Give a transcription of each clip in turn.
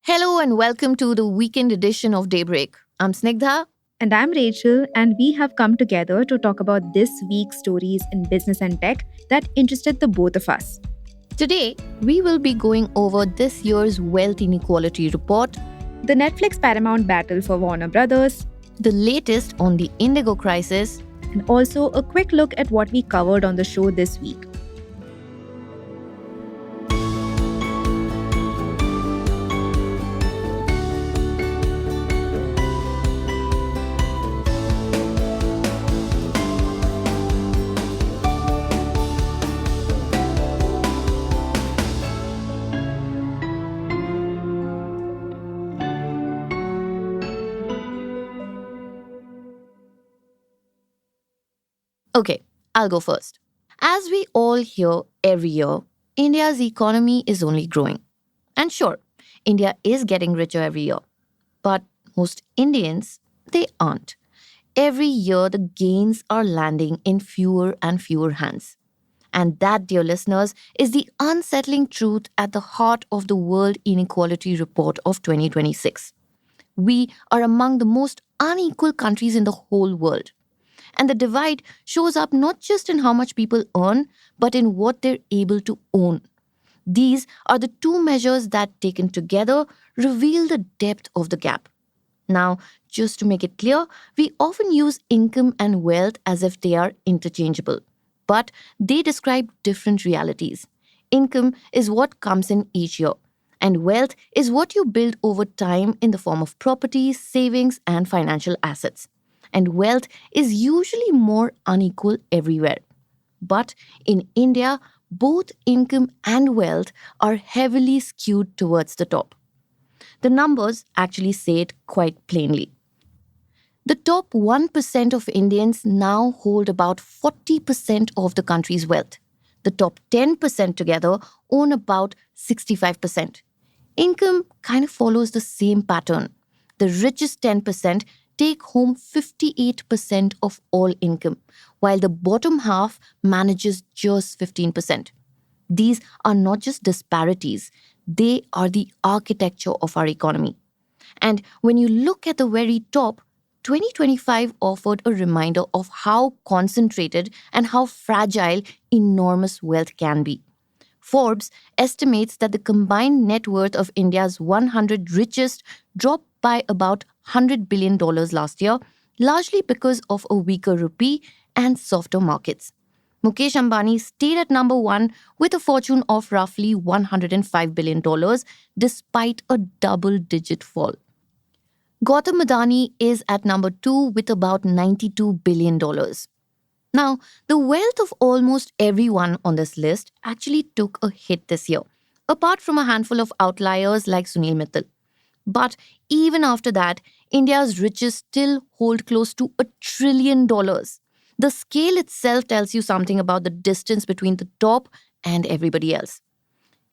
Hello and welcome to the weekend edition of Daybreak. I'm Snigdha. And I'm Rachel, and we have come together to talk about this week's stories in business and tech that interested the both of us. Today, we will be going over this year's Wealth Inequality Report, The Netflix-Paramount battle for Warner Brothers, the latest on the Indigo crisis, and also a quick look at what we covered on the show this week. Okay, I'll go first. As we all hear every year, India's economy is only growing. And sure, India is getting richer every year. But most Indians, they aren't. Every year, the gains are landing in fewer and fewer hands. And that, dear listeners, is the unsettling truth at the heart of the World Inequality Report of 2026. We are among the most unequal countries in the whole world. And the divide shows up not just in how much people earn, but in what they're able to own. These are the two measures that, taken together, reveal the depth of the gap. Now, just to make it clear, we often use income and wealth as if they are interchangeable. But they describe different realities. Income is what comes in each year, and wealth is what you build over time in the form of properties, savings, and financial assets. And wealth is usually more unequal everywhere. But in India, both income and wealth are heavily skewed towards the top. The numbers actually say it quite plainly. The top 1% of Indians now hold about 40% of the country's wealth. The top 10% together own about 65%. Income kind of follows the same pattern. The richest 10% take home 58% of all income, while the bottom half manages just 15%. These are not just disparities, they are the architecture of our economy. And when you look at the very top, 2025 offered a reminder of how concentrated and how fragile enormous wealth can be. Forbes estimates that the combined net worth of India's 100 richest dropped by about $100 billion last year, largely because of a weaker rupee and softer markets. Mukesh Ambani stayed at number one with a fortune of roughly $105 billion despite a double-digit fall. Gautam Adani is at number two with about $92 billion. Now, the wealth of almost everyone on this list actually took a hit this year, apart from a handful of outliers like Sunil Mittal. But even after that, India's richest still hold close to $1 trillion. The scale itself tells you something about the distance between the top and everybody else.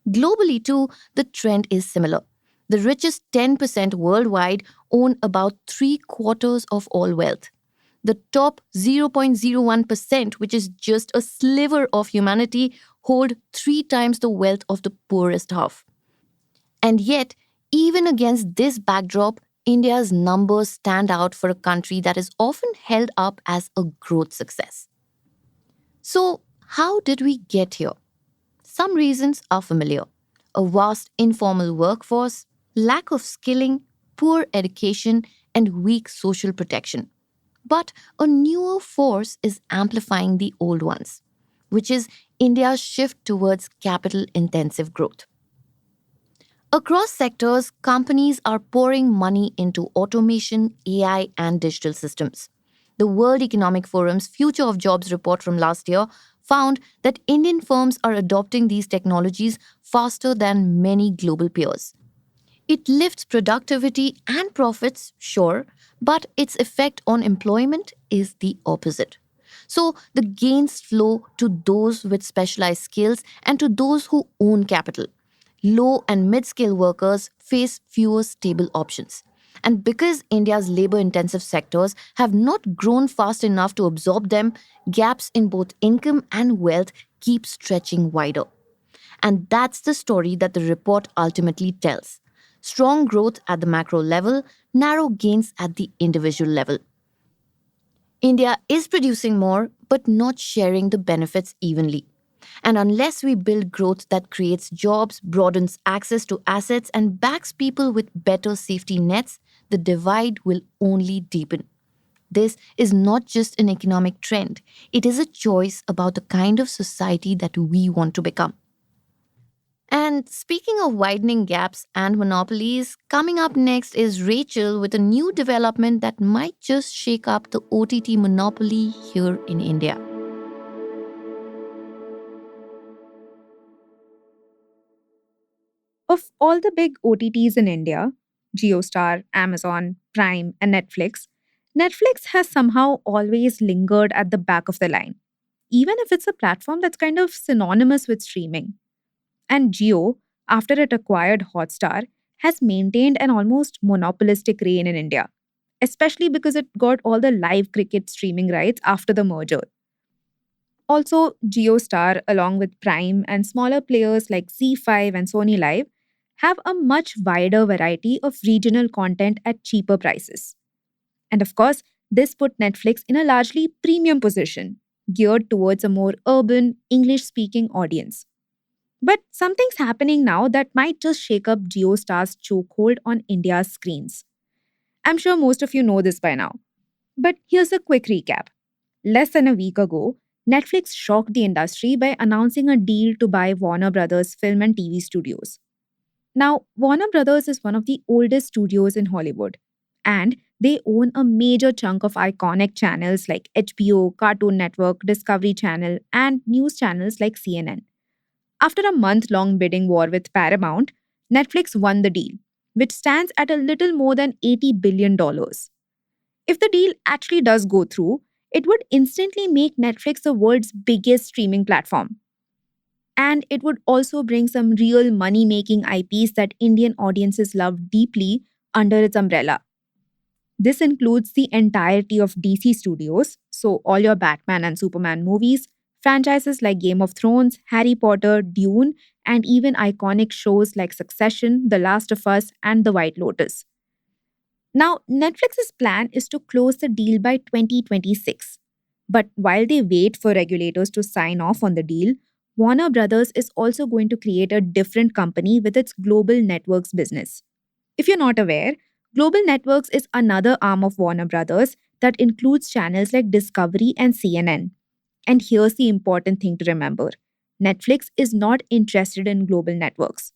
Globally, too, the trend is similar. The richest 10% worldwide own about 3/4 of all wealth. The top 0.01%, which is just a sliver of humanity, hold 3 times the wealth of the poorest half. And yet, even against this backdrop, India's numbers stand out for a country that is often held up as a growth success. So, how did we get here? Some reasons are familiar: a vast informal workforce, lack of skilling, poor education, and weak social protection. But a newer force is amplifying the old ones, which is India's shift towards capital intensive growth. Across sectors, companies are pouring money into automation, AI, and digital systems. The World Economic Forum's Future of Jobs report from last year found that Indian firms are adopting these technologies faster than many global peers. It lifts productivity and profits, sure, but its effect on employment is the opposite. So the gains flow to those with specialized skills and to those who own capital. Low and mid-scale workers face fewer stable options. And because India's labor-intensive sectors have not grown fast enough to absorb them, gaps in both income and wealth keep stretching wider. And that's the story that the report ultimately tells. Strong growth at the macro level, narrow gains at the individual level. India is producing more, but not sharing the benefits evenly. And unless we build growth that creates jobs, broadens access to assets, and backs people with better safety nets, the divide will only deepen. This is not just an economic trend, it is a choice about the kind of society that we want to become. And speaking of widening gaps and monopolies, coming up next is Rachel with a new development that might just shake up the OTT monopoly here in India. Of all the big OTTs in India, JioStar, Amazon, Prime, and Netflix has somehow always lingered at the back of the line, even if it's a platform that's kind of synonymous with streaming. And Jio, after it acquired Hotstar, has maintained an almost monopolistic reign in India, especially because it got all the live cricket streaming rights after the merger. Also, JioStar, along with Prime and smaller players like Z5 and Sony Live, have a much wider variety of regional content at cheaper prices. And of course, this put Netflix in a largely premium position, geared towards a more urban, English speaking audience. But something's happening now that might just shake up JioStar's chokehold on India's screens. I'm sure most of you know this by now. But here's a quick recap. Less than a week ago, Netflix shocked the industry by announcing a deal to buy Warner Brothers film and TV studios. Now, Warner Brothers is one of the oldest studios in Hollywood, and they own a major chunk of iconic channels like HBO, Cartoon Network, Discovery Channel, and news channels like CNN. After a month long bidding war with Paramount, Netflix won the deal, which stands at a little more than $80 billion. If the deal actually does go through, it would instantly make Netflix the world's biggest streaming platform. And it would also bring some real money making IPs that Indian audiences love deeply under its umbrella. This includes the entirety of DC Studios, so all your Batman and Superman movies, franchises like Game of Thrones, Harry Potter, Dune, and even iconic shows like Succession, The Last of Us, and The White Lotus. Now, Netflix's plan is to close the deal by 2026. But while they wait for regulators to sign off on the deal, Warner Brothers is also going to create a different company with its global networks business. If you're not aware, Global Networks is another arm of Warner Brothers that includes channels like Discovery and CNN. And here's the important thing to remember: Netflix is not interested in global networks.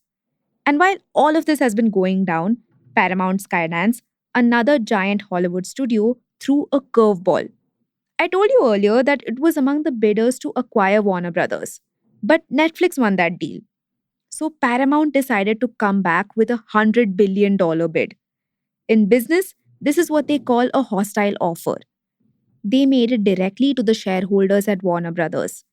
And while all of this has been going down, Paramount Skydance, another giant Hollywood studio, threw a curveball. I told you earlier that it was among the bidders to acquire Warner Brothers. But Netflix won that deal. So Paramount decided to come back with $100 billion bid. In business, this is what they call a hostile offer. They made it directly to the shareholders at Warner Brothers.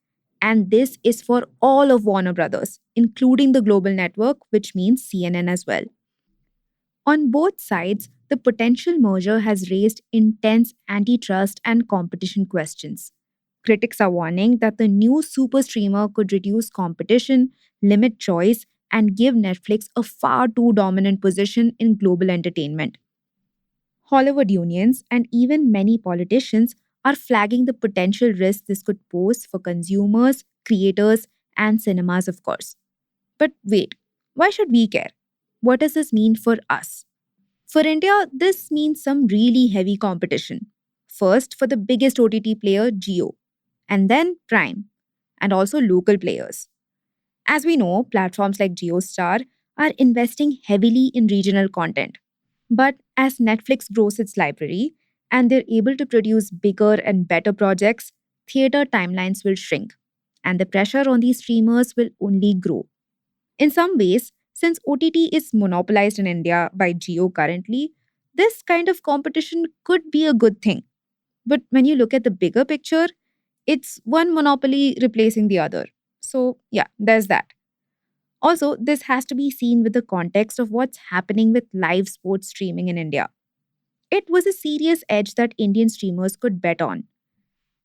And this is for all of Warner Brothers, including the global network, which means CNN as well. On both sides, the potential merger has raised intense antitrust and competition questions. Critics are warning that the new super streamer could reduce competition, limit choice, and give Netflix a far too dominant position in global entertainment. Hollywood unions and even many politicians are flagging the potential risk this could pose for consumers, creators, and cinemas, of course. But wait, why should we care? What does this mean for us? For India, this means some really heavy competition. First, for the biggest OTT player, Jio, and then Prime, and also local players. As we know, platforms like JioStar are investing heavily in regional content. But as Netflix grows its library and they're able to produce bigger and better projects, theater timelines will shrink, and the pressure on these streamers will only grow. In some ways, since OTT is monopolized in India by Jio currently, this kind of competition could be a good thing. But when you look at the bigger picture, it's one monopoly replacing the other. So, yeah, there's that. Also, this has to be seen with the context of what's happening with live sports streaming in India. It was a serious edge that Indian streamers could bet on.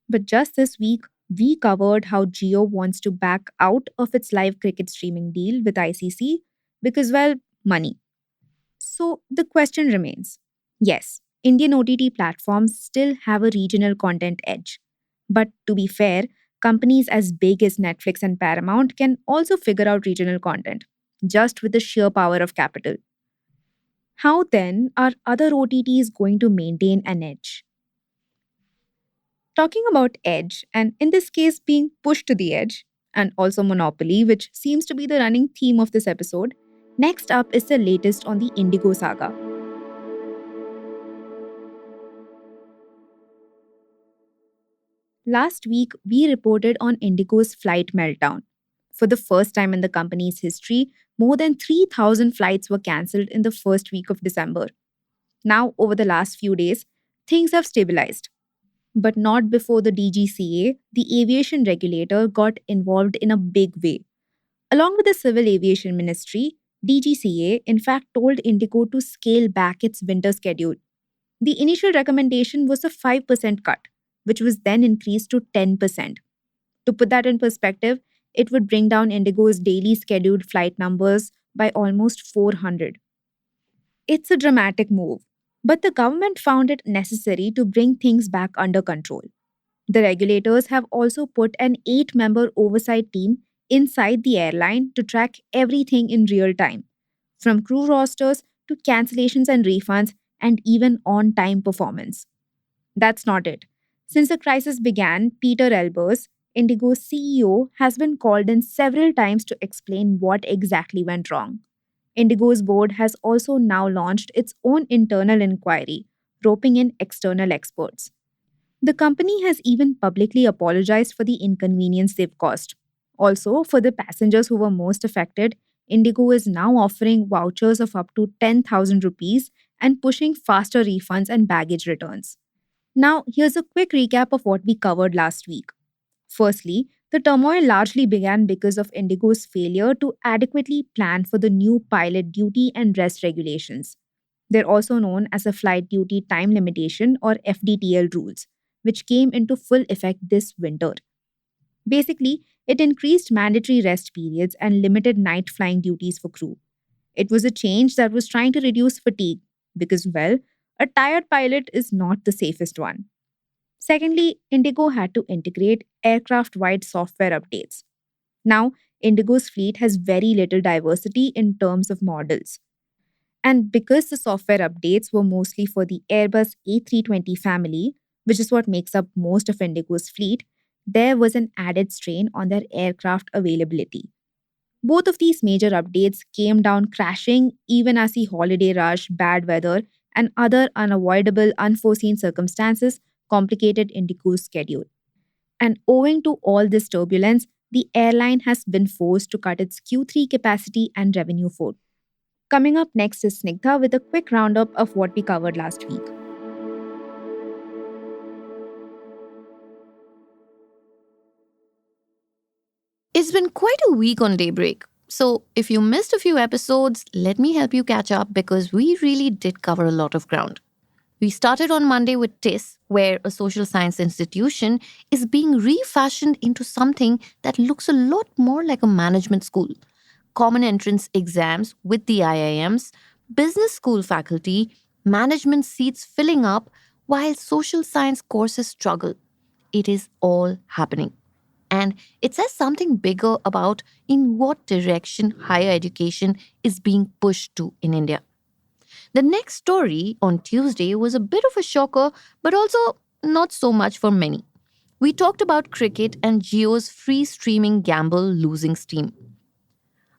But just this week, we covered how Jio wants to back out of its live cricket streaming deal with ICC because, well, money. So the question remains, yes, Indian OTT platforms still have a regional content edge. But to be fair, companies as big as Netflix and Paramount can also figure out regional content, just with the sheer power of capital. How then are other OTTs going to maintain an edge? Talking about edge, and in this case being pushed to the edge, and also monopoly, which seems to be the running theme of this episode, next up is the latest on the Indigo saga. Last week, we reported on Indigo's flight meltdown. For the first time in the company's history, more than 3,000 flights were cancelled in the first week of December. Now, over the last few days, things have stabilized. But not before the DGCA, the aviation regulator, got involved in a big way. Along with the Civil Aviation Ministry, DGCA in fact told Indigo to scale back its winter schedule. The initial recommendation was a 5% cut, which was then increased to 10%. To put that in perspective, it would bring down Indigo's daily scheduled flight numbers by almost 400. It's a dramatic move, but the government found it necessary to bring things back under control. The regulators have also put an 8 member oversight team inside the airline to track everything in real time, from crew rosters to cancellations and refunds, and even on time performance. That's not it. Since the crisis began, Peter Elbers, Indigo's CEO, has been called in several times to explain what exactly went wrong. Indigo's board has also now launched its own internal inquiry, roping in external experts. The company has even publicly apologized for the inconvenience they've caused. Also, for the passengers who were most affected, Indigo is now offering vouchers of up to 10,000 rupees and pushing faster refunds and baggage returns. Now, here's a quick recap of what we covered last week. Firstly, the turmoil largely began because of Indigo's failure to adequately plan for the new pilot duty and rest regulations. They're also known as the Flight Duty Time Limitation or FDTL rules, which came into full effect this winter. Basically, it increased mandatory rest periods and limited night flying duties for crew. It was a change that was trying to reduce fatigue because, well, a tired pilot is not the safest one. Secondly, Indigo had to integrate aircraft wide software updates. Now, Indigo's fleet has very little diversity in terms of models. And because the software updates were mostly for the Airbus A320 family, which is what makes up most of Indigo's fleet, there was an added strain on their aircraft availability. Both of these major updates came down crashing even as the holiday rush, bad weather, and other unavoidable, unforeseen circumstances complicated Indigo's schedule. And owing to all this turbulence, the airline has been forced to cut its Q3 capacity and revenue forecast. Coming up next is Snigdha with a quick roundup of what we covered last week. It's been quite a week on Daybreak. So, if you missed a few episodes, let me help you catch up because we really did cover a lot of ground. We started on Monday with TIS, where a social science institution is being refashioned into something that looks a lot more like a management school. Common entrance exams with the IIMs, business school faculty, management seats filling up, while social science courses struggle. It is all happening. And it says something bigger about in what direction higher education is being pushed to in India. The next story on Tuesday was a bit of a shocker, but also not so much for many. We talked about cricket and Jio's free streaming gamble losing steam.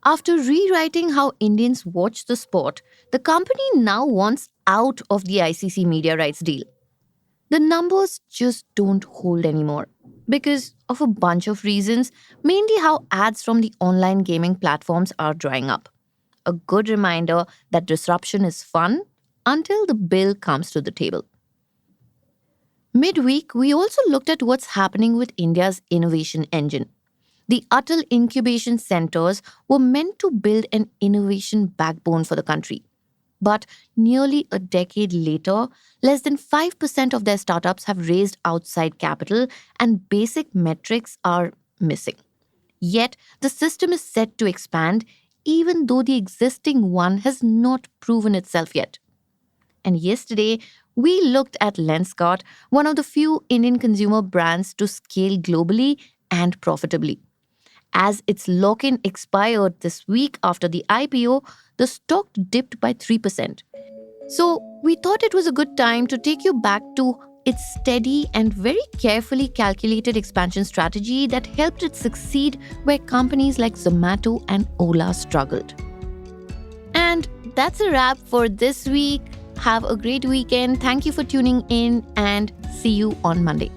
After rewriting how Indians watch the sport, the company now wants out of the ICC media rights deal. The numbers just don't hold anymore because of a bunch of reasons, mainly how ads from the online gaming platforms are drying up. A good reminder that disruption is fun until the bill comes to the table. Midweek, we also looked at what's happening with India's innovation engine. The Atal incubation centers were meant to build an innovation backbone for the country. But nearly a decade later, less than 5% of their startups have raised outside capital and basic metrics are missing. Yet, the system is set to expand even though the existing one has not proven itself yet. And yesterday, we looked at Lenskart, one of the few Indian consumer brands to scale globally and profitably. As its lock in expired this week after the IPO, the stock dipped by 3%. So, we thought it was a good time to take you back to its steady and very carefully calculated expansion strategy that helped it succeed where companies like Zomato and Ola struggled. And that's a wrap for this week. Have a great weekend. Thank you for tuning in and see you on Monday.